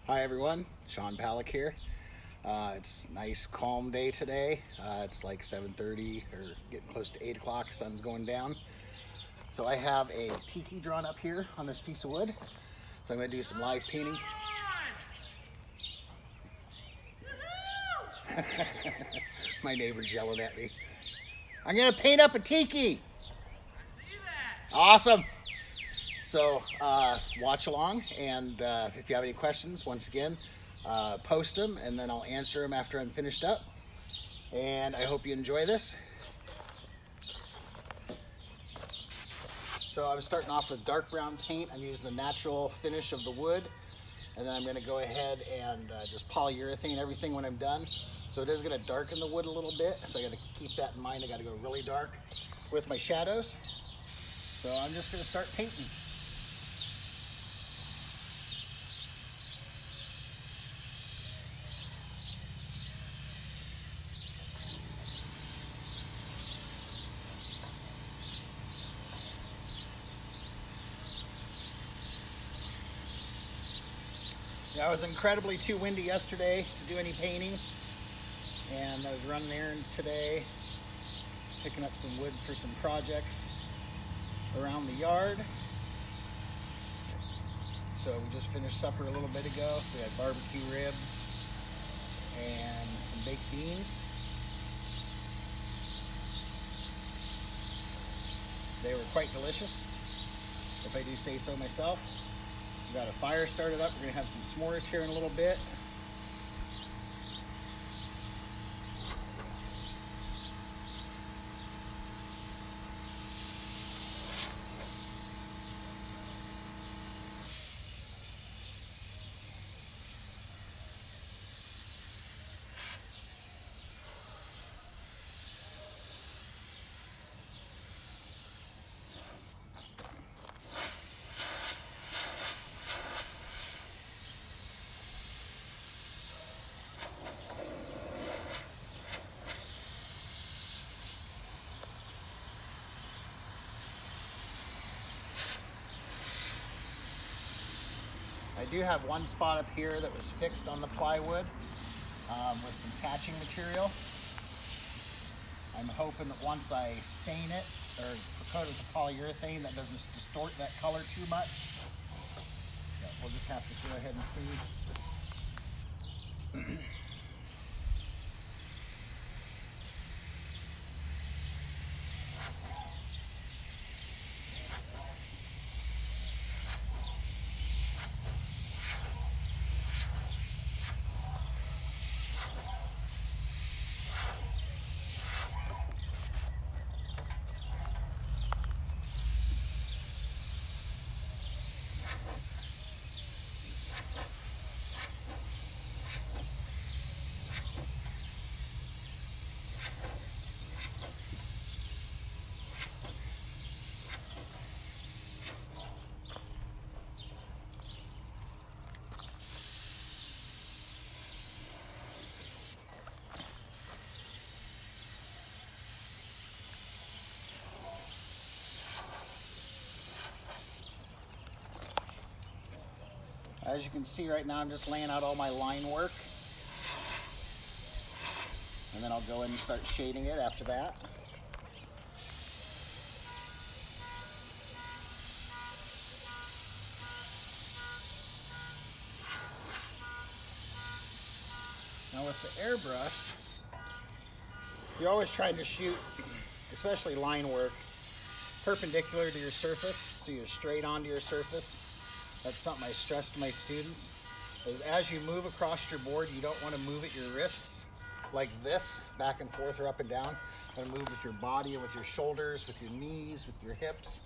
Hi everyone, Sean Palick here. It's a nice calm day today. It's like 7:30 or getting close to 8 o'clock, sun's going down. So I have a tiki drawn up here on this piece of wood. So I'm going to do some live painting. My neighbor's yelling at me. I'm going to paint up a tiki. I see that. Awesome. So watch along, and if you have any questions, once again, post them, and then I'll answer them after I'm finished up. And I hope you enjoy this. So I'm starting off with dark brown paint. I'm using the natural finish of the wood, and then I'm going to go ahead and just polyurethane everything when I'm done. So it is going to darken the wood a little bit, so I got to keep that in mind. I got to go really dark with my shadows. So I'm just going to start painting. Yeah, it was incredibly too windy yesterday to do any painting, and I was running errands today, picking up some wood for some projects around the yard. So we just finished supper a little bit ago. We had barbecue ribs and some baked beans. They were quite delicious, if I do say so myself. We got a fire started up. We're going to have some s'mores here in a little bit. I do have one spot up here that was fixed on the plywood with some patching material. I'm hoping that once I stain it or coat it with polyurethane, that doesn't distort that color too much. Yeah, we'll just have to go ahead and see. As you can see right now, I'm just laying out all my line work. And then I'll go in and start shading it after that. Now with the airbrush, you're always trying to shoot, especially line work, perpendicular to your surface, so you're straight onto your surface. That's something I stress to my students, is as you move across your board, you don't want to move at your wrists like this, back and forth or up and down. You want to move with your body and with your shoulders, with your knees, with your hips.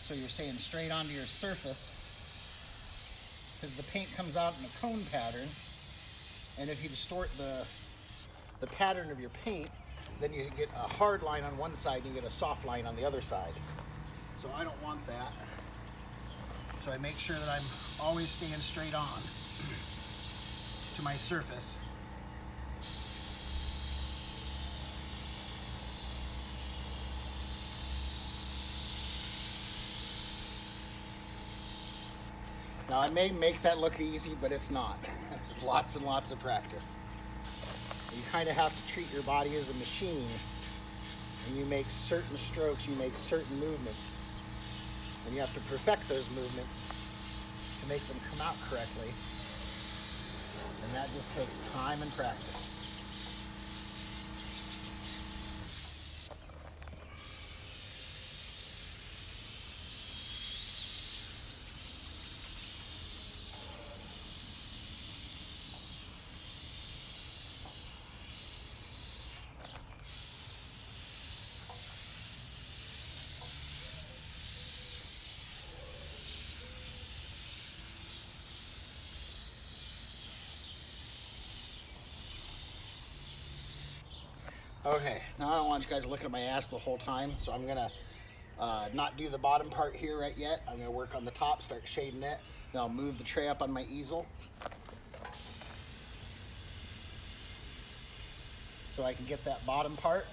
So you're staying straight onto your surface, because the paint comes out in a cone pattern, and if you distort the pattern of your paint, then you get a hard line on one side and you get a soft line on the other side. So I don't want that. So I make sure that I'm always staying straight on to my surface. Now I may make that look easy, but it's not. Lots and lots of practice. You kind of have to treat your body as a machine, and you make certain strokes, you make certain movements, and you have to perfect those movements to make them come out correctly, and that just takes time and practice. Okay, now I don't want you guys looking at my ass the whole time, so I'm gonna not do the bottom part here right yet. I'm gonna work on the top, start shading it, then I'll move the tray up on my easel so I can get that bottom part.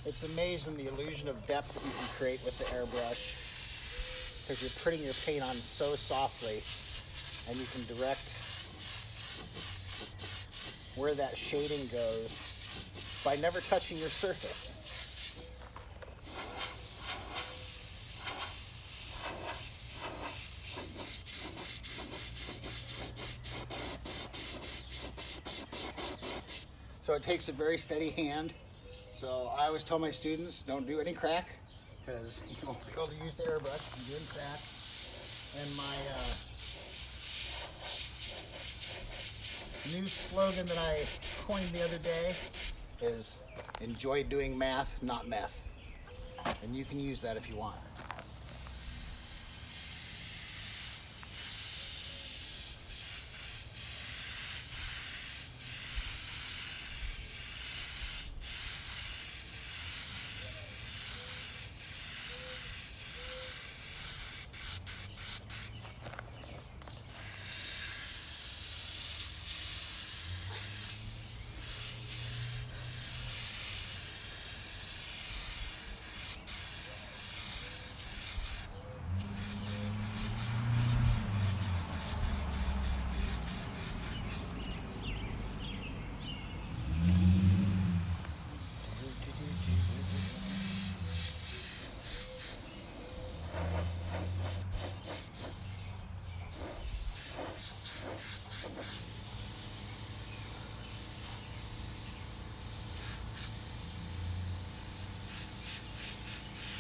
It's amazing the illusion of depth that you can create with the airbrush, because you're putting your paint on so softly, and you can direct where that shading goes by never touching your surface. So it takes a very steady hand. So I always tell my students, don't do any crack, because you won't be able to use the airbrush if you're doing crack. And my new slogan that I coined the other day is, enjoy doing math, not meth. And you can use that if you want.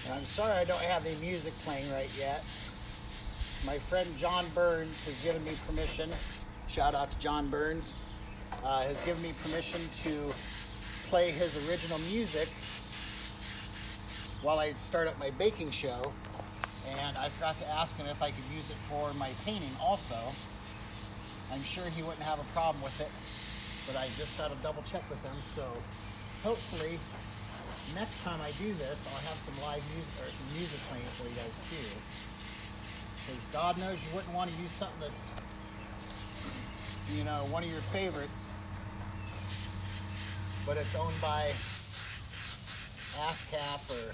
And I'm sorry I don't have any music playing right yet. My friend John Burns has given me permission, shout out to John Burns, has given me permission to play his original music while I start up my baking show. And I forgot to ask him if I could use it for my painting also. I'm sure he wouldn't have a problem with it, but I just got to double check with him. So hopefully next time I do this, I'll have some live music or some music playing for you guys too. Because God knows you wouldn't want to use something that's, you know, one of your favorites, but it's owned by ASCAP or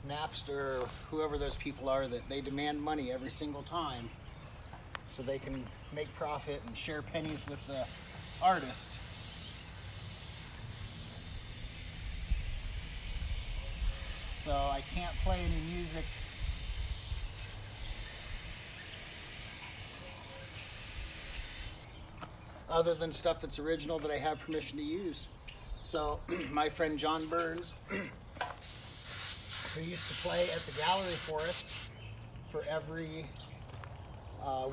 Napster or whoever those people are that they demand money every single time so they can make profit and share pennies with the artist. So I can't play any music other than stuff that's original that I have permission to use. So my friend John Burns, who used to play at the gallery for us for every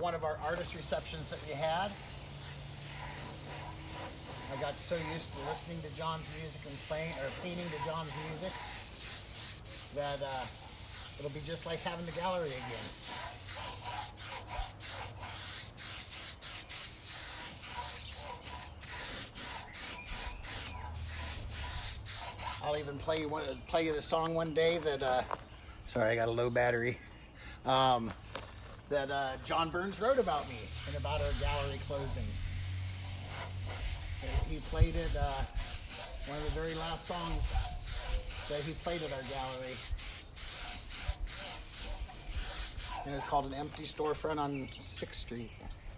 one of our artist receptions that we had, I got so used to listening to John's music and playing or painting to John's music that it'll be just like having the gallery again. I'll even play you the song one day that. Sorry, I got a low battery. That John Burns wrote about me and about our gallery closing. He played it. One of the very last songs that he played at our gallery. And it's called An Empty Storefront on 6th Street,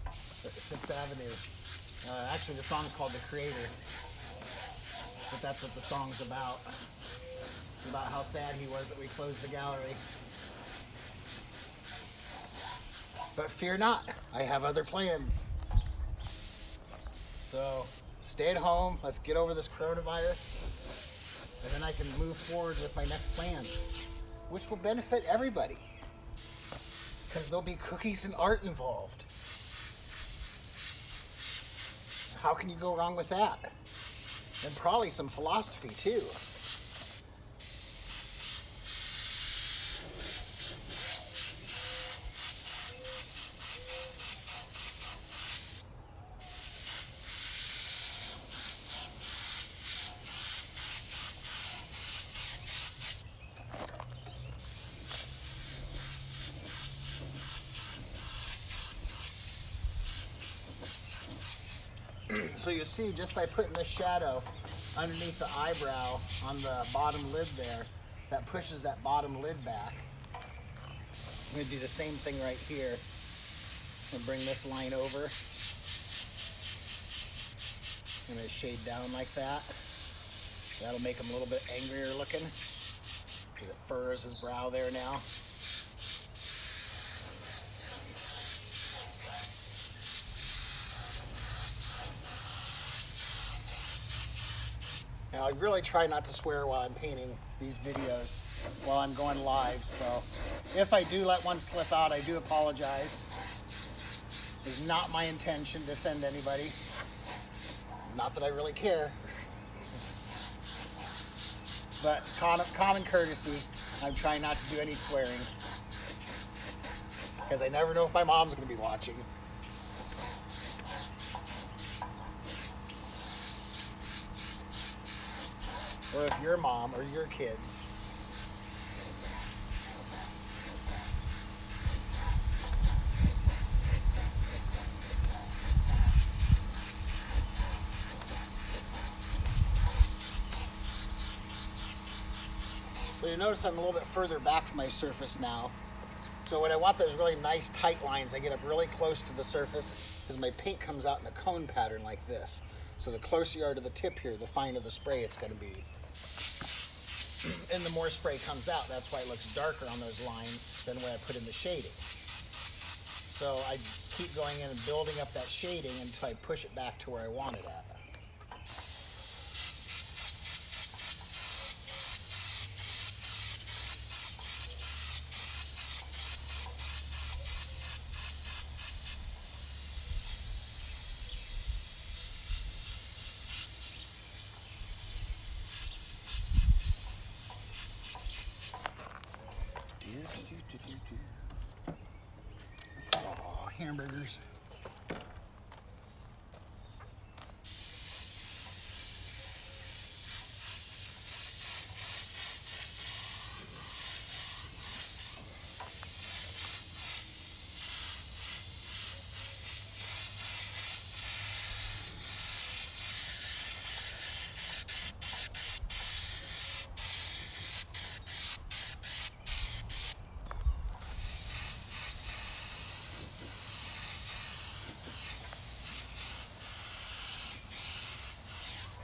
6th Avenue. Actually, the song's called The Creator, but that's what the song's about. It's about how sad he was that we closed the gallery. But fear not, I have other plans. So stay at home, let's get over this coronavirus, and then I can move forward with my next plans, which will benefit everybody. Because there'll be cookies and art involved. How can you go wrong with that? And probably some philosophy too. So you see, just by putting this shadow underneath the eyebrow on the bottom lid there, that pushes that bottom lid back. I'm going to do the same thing right here and bring this line over. I'm going to shade down like that. That'll make him a little bit angrier looking because it furrows his brow there now. Now, I really try not to swear while I'm painting these videos, while I'm going live, so if I do let one slip out, I do apologize. It's not my intention to offend anybody. Not that I really care. But common courtesy, I'm trying not to do any swearing. Because I never know if my mom's going to be watching. Or if your mom or your kids. So you notice I'm a little bit further back from my surface now. So when I want those really nice tight lines, I get up really close to the surface because my paint comes out in a cone pattern like this. So the closer you are to the tip here, the finer the spray it's going to be. And the more spray comes out, that's why it looks darker on those lines than when I put in the shading. So I keep going in and building up that shading until I push it back to where I want it at. Oh, hamburgers.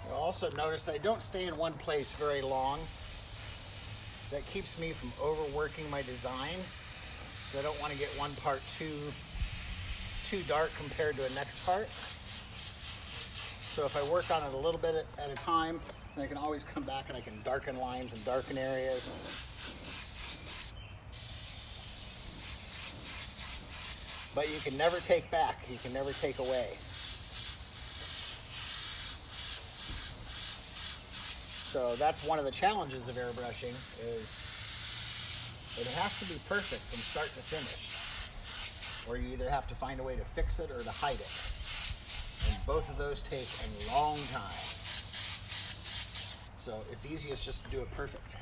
Also notice I don't stay in one place very long. That keeps me from overworking my design. So I don't want to get one part too dark compared to the next part. So if I work on it a little bit at a time, then I can always come back and I can darken lines and darken areas. But you can never take back, you can never take away. So that's one of the challenges of airbrushing, is it has to be perfect from start to finish. Or you either have to find a way to fix it or to hide it. And both of those take a long time. So it's easiest just to do it perfect.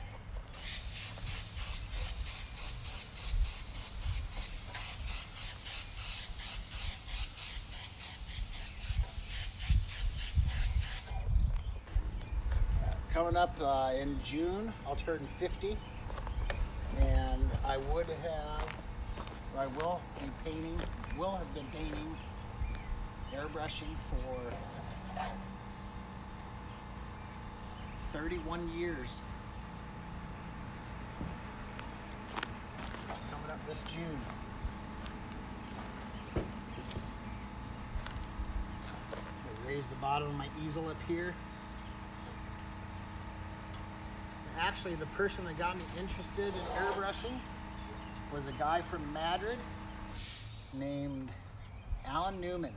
Coming up in June, I'll turn 50, and I will be painting, will have been painting, airbrushing for 31 years. Coming up this June. I raise the bottom of my easel up here. Actually, the person that got me interested in airbrushing was a guy from Madrid named Alan Newman.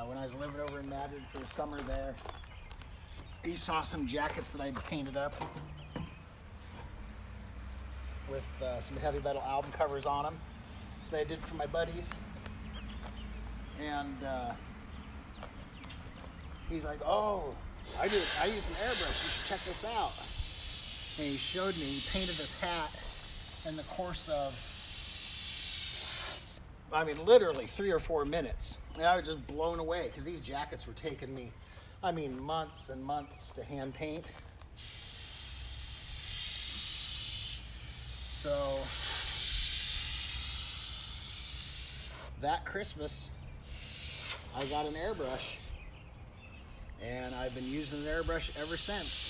When I was living over in Madrid for the summer there, he saw some jackets that I'd painted up with some heavy metal album covers on them that I did for my buddies. And he's like, "Oh, I use an airbrush, you should check this out." And he showed me, he painted this hat in the course of, I mean, literally 3 or 4 minutes. And I was just blown away because these jackets were taking me, I mean, months and months to hand paint. So that Christmas, I got an airbrush. And I've been using an airbrush ever since.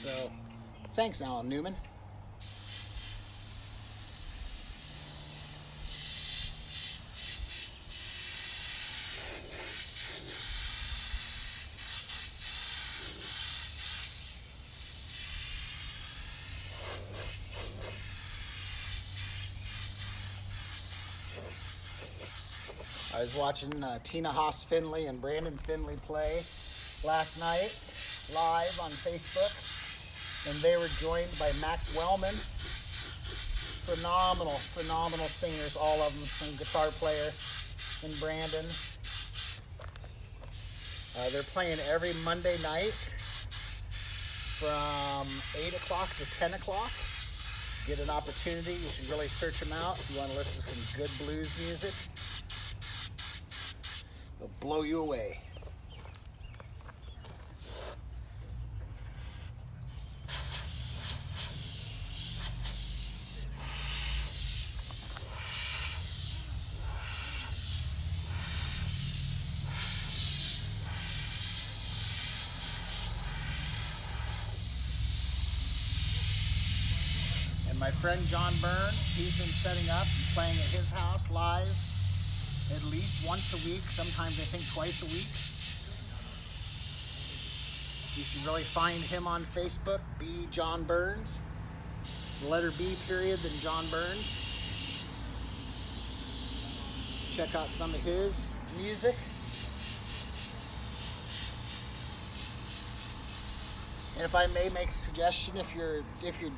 So, thanks, Alan Newman. I was watching Tina Haas Finley and Brandon Finley play last night live on Facebook, and they were joined by Max Wellman. Phenomenal singers, all of them, and guitar player, and Brandon. They're playing every Monday night from 8 o'clock to 10 o'clock. Get an opportunity, you should really search them out if you want to listen to some good blues music. It'll blow you away. And my friend John Burns, he's been setting up and playing at his house live at least once a week, sometimes I think twice a week. You can really find him on Facebook, B. John Burns. The letter B period, then John Burns. Check out some of his music. And if I may make a suggestion, if you're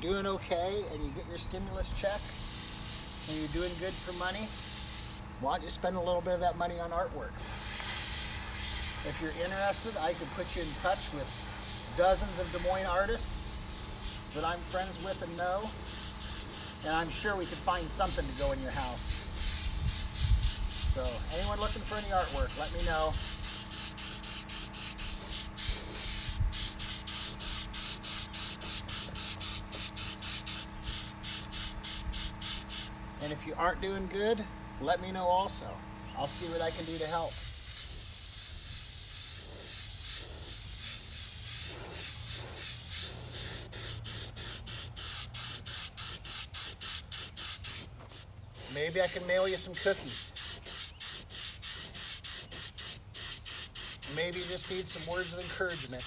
doing okay and you get your stimulus check and you're doing good for money, why don't you spend a little bit of that money on artwork? If you're interested, I could put you in touch with dozens of Des Moines artists that I'm friends with and know, and I'm sure we could find something to go in your house. So, anyone looking for any artwork, let me know. And if you aren't doing good, let me know also. I'll see what I can do to help. Maybe I can mail you some cookies. Maybe you just need some words of encouragement.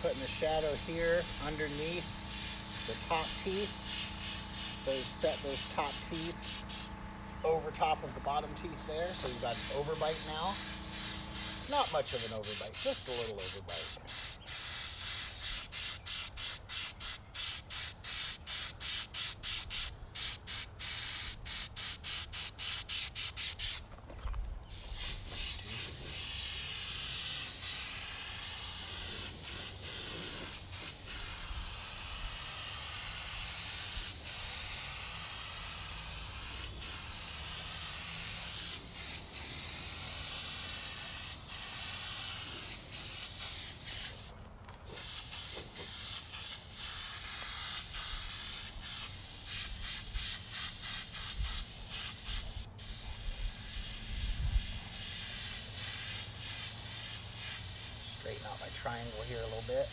putting the shadow here underneath the top teeth. Set those top teeth over top of the bottom teeth there. So you've got an overbite now. Not much of an overbite, just a little overbite. Straighten out my triangle here a little bit.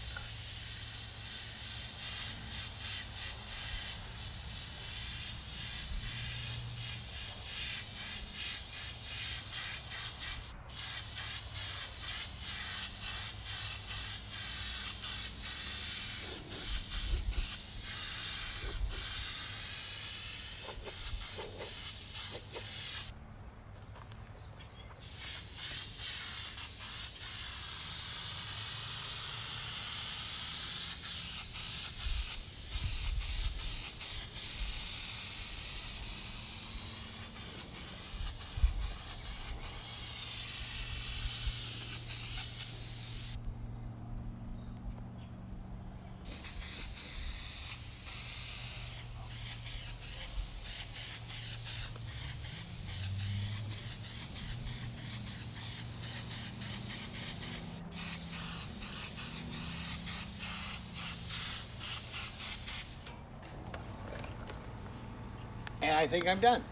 And I think I'm done.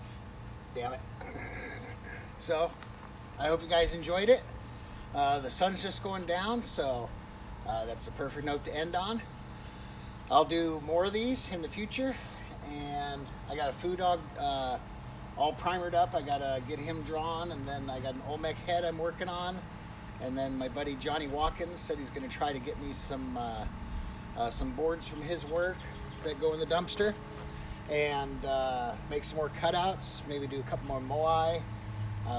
Damn it. So, I hope you guys enjoyed it. The sun's just going down, so that's the perfect note to end on. I'll do more of these in the future. And I got a food dog all primered up. I got to get him drawn. And then I got an Olmec head I'm working on. And then my buddy Johnny Watkins said he's going to try to get me some boards from his work that go in the dumpster. And make some more cutouts, maybe do a couple more moai.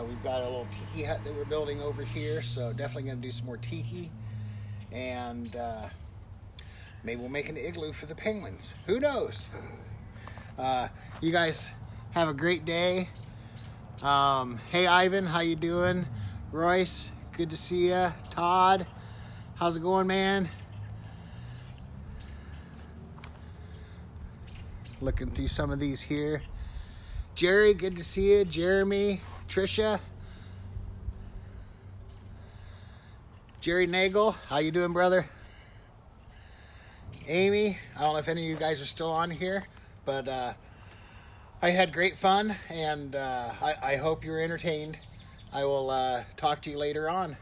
We've got a little tiki hut that we're building over here, so definitely going to do some more tiki. And maybe we'll make an igloo for the penguins. Who knows? You guys have a great day. Hey Ivan, how you doing? Royce, good to see you. Todd, how's it going, man? Looking through some of these here. Jerry, good to see you. Jeremy, Trisha. Jerry Nagel, how you doing, brother? Amy, I don't know if any of you guys are still on here, but I had great fun, and I hope you're entertained. I will talk to you later on.